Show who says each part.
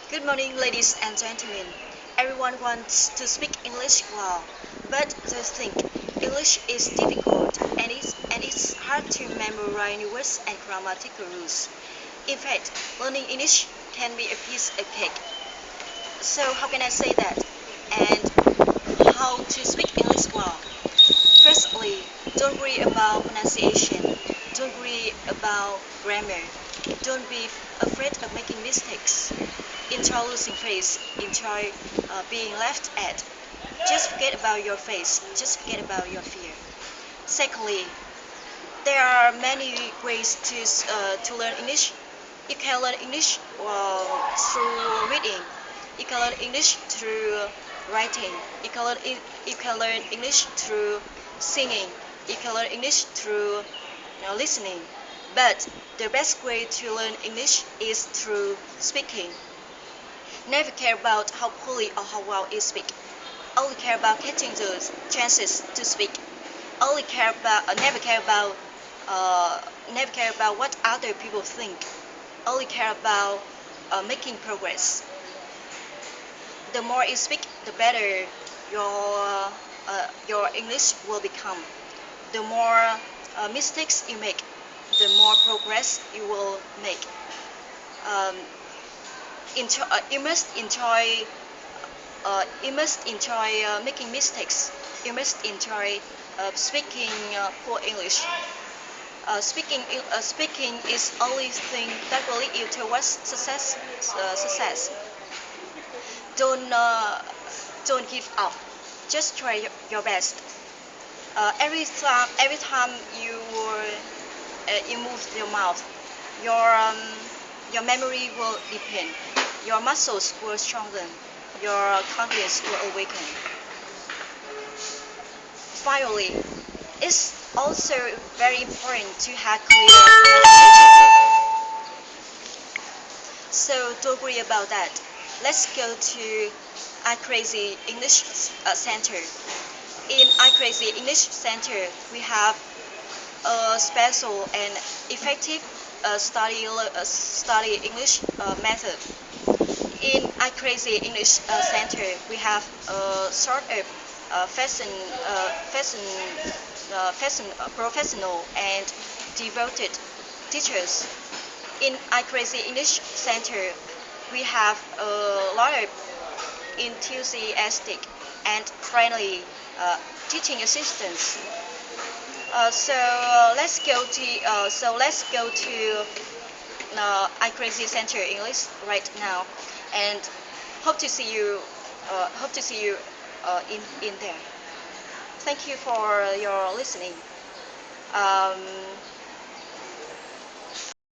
Speaker 1: Good morning, ladies and gentlemen. Everyone wants to speak English well, but they think English is difficult and it's hard to memorize words and grammatical rules. In fact, learning English can be a piece of cake. So how can I say that? And how to speak English well? Firstly, don't worry about pronunciation. Don't worry about grammar. Don't be afraid of making mistakes. Enjoy losing face. Enjoy being left at. Just forget about your face. Just forget about your fear. Secondly, there are many ways to learn English. You can learn English through reading. You can learn English through writing. You can learn English through singing. You can learn English through listening. But the best way to learn English is through speaking. Never care about how poorly or how well you speak. Only care about catching those chances to speak. Only care about uh, never care about what other people think. Only care about making progress. The more you speak, the better your English will become. The more mistakes you make, the more progress you will make. Um, you must enjoy. Making mistakes. You must enjoy speaking poor English. Speaking is only thing that will lead you towards success. Success. Don't uh, don't give up. Just try your best. Every time you move your mouth, your um, your memory will deepen. Your muscles will strengthen. Your confidence will awaken. Finally, it's also very important to have clear pronunciation. So don't worry about that. Let's go to iCrazy English Center. In iCrazy English Center, we have a special and effective study English method. In iCrazy English Center, we have a sort of professional and devoted teachers. In iCrazy English Center, we have a lot of enthusiastic and friendly teaching assistants. Let's go to iCrazy Center English right now, and hope to see you. Hope to see you in there. Thank you for your listening. Um,